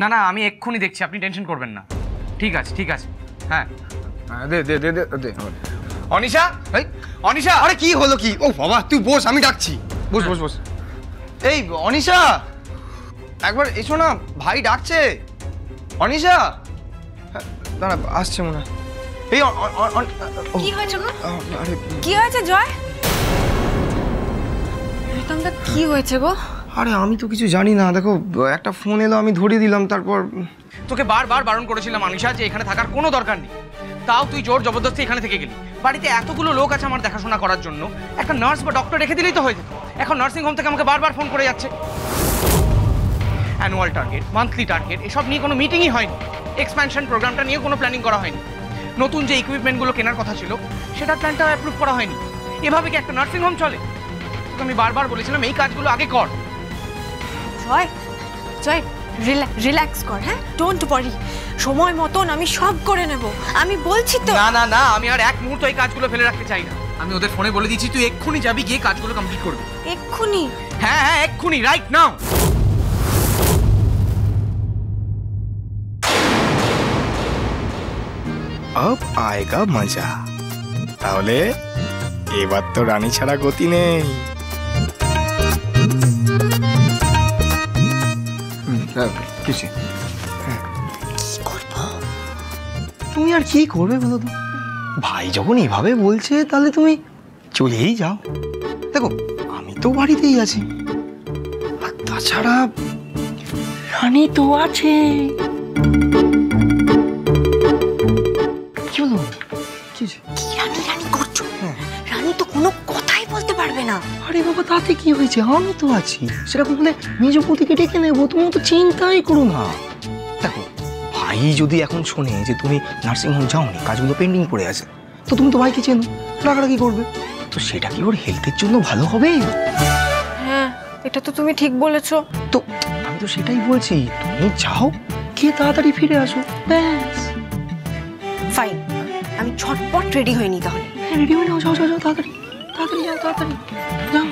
না না, আমি এক্ষুনি দেখছি, আপনি টেনশন করবেন না। ঠিক আছে ঠিক আছে, হ্যাঁ দে দে দে দে। অনিশা, এই অনিশা। আরে কি হলো কি? ও বাবা তুই বস, আমি ডাকছি। বস বস বস। এই অনিশা, একবার এসো না, ভাই ডাকছে। অনিশা, দাঁড়া, আসছে মনে হয়। এই কি হয়েছে গো? আরে কি হয়েছে জয়? প্রীতমদা কি হয়েছে গো? আরে আমি তো কিছু জানি না, দেখো একটা ফোন এলো, আমি ধরিয়ে দিলাম, তারপর তোকে বারবার বারণ করেছিলাম অনিশা যে এখানে থাকার কোনো দরকার নেই, তাও তুই জোর জবরদস্তি এখানে থেকে গেলি। বাড়িতে এতগুলো লোক আছে আমার দেখাশোনা করার জন্য, একটা নার্স বা ডক্টর রেখে দিলেই তো হয়ে যেত। এখন নার্সিং হোম থেকে আমাকে বারবার ফোন করে যাচ্ছে। অ্যানুয়াল টার্গেট, মান্থলি টার্গেট, এসব নিয়ে কোনো মিটিংই হয়নি। এক্সপ্যানশন প্রোগ্রামটা নিয়ে কোনো প্ল্যানিং করা হয়নি। নতুন যে ইকুইপমেন্টগুলো কেনার কথা ছিল সেটার প্ল্যানটাও অ্যাপ্রুভ করা হয়নি। এভাবে কি একটা নার্সিং হোম চলে? তোকে আমি বারবার বলেছিলাম এই কাজগুলো আগে কর। জয় জয় রিল্যাক্স কর, হ্যাঁ, ডোন্ট ওয়ারি, সময় মতন আমি সব করে নেব, আমি বলছি তো। না না না, আমি আর এক মুহূর্ত এই কাজগুলো ফেলে রাখতে চাই না। আমি ওদের ফোনে বলে দিচ্ছি তুই এক্ষুনি যাবি, গিয়ে কাজগুলো কমপ্লিট করবি। এক্ষুনি? হ্যাঁ হ্যাঁ এক্ষুনি, রাইট নাও। अब आएगा मजा। তাহলে এবার তো রানী ছাড়া গতি নেই। কিছু তুমি আর কি করবে বলো তো? ভাই যখন এভাবে বলছে তাহলে তুমি চলেই যাও। দেখো আমি তো বাড়িতেই আছি, আর তাছাড়া রানী তো আছে। কি বলো? কি রানী রানী করছো? রানী তো কোনো কথাই বলতে পারবে না। আরে বাবা তাতে কি হয়েছে, আমি তো আছি। সেরকম হলে মেজপতিকে ডেকে নেবো, তুমি তো চিন্তাই করো না। দেখো ভাই যদি এখন শোনে যে তুমি নার্সিংহোম যাওনি, কাজগুলো পেন্ডিং পড়ে আছে, তো তুমি তো ভাইকে চেনো, রাগারাগি করবে, তো সেটা কি ওর হেলথের জন্য ভালো হবে? হ্যাঁ, এটা তো তুমি ঠিক বলেছো। তো আমি তো সেটাই বলছি, তুমি যাও, গিয়ে তাড়াতাড়ি ফিরে আসো, ব্যাস। ফাইন, আমি ঝটপট রেডি হয়ে নি তাহলে। হ্যাঁ রেডি হয়ে নাও, যাও যাও যাও, তাড়াতাড়ি তাড়াতাড়ি যাও, তাড়াতাড়ি যাও।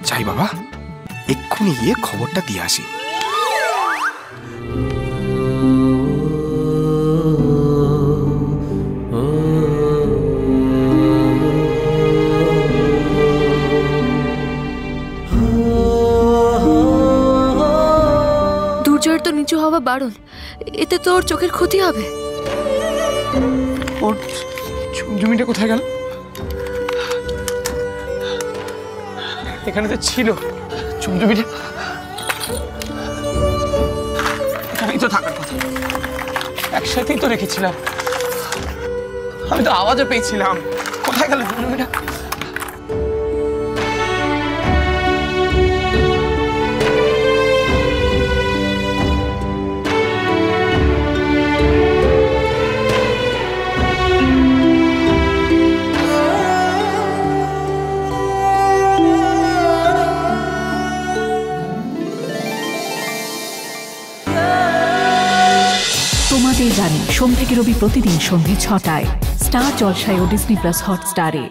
যাই বাবা, এক্ষুনি গিয়ে খবরটা দিয়ে আসি। দুর্জয়ের তো নিচু হওয়া বারণ, এতে তো ওর চোখের ক্ষতি হবে। ওর জমিটা কোথায় গেল? এখানে তো ছিল জমিটা, এখানেই তো থাকার কথা, একসাথেই তো রেখেছিলাম। আমি তো আওয়াজও পেয়েছিলাম, কোথায় গেল জমিটা? তোমাদের জানি সোম থেকে রবি প্রতিদিন সন্ধ্যে ৬টায় স্টার জলসায় ও ডিজনি প্লাস হটস্টারে।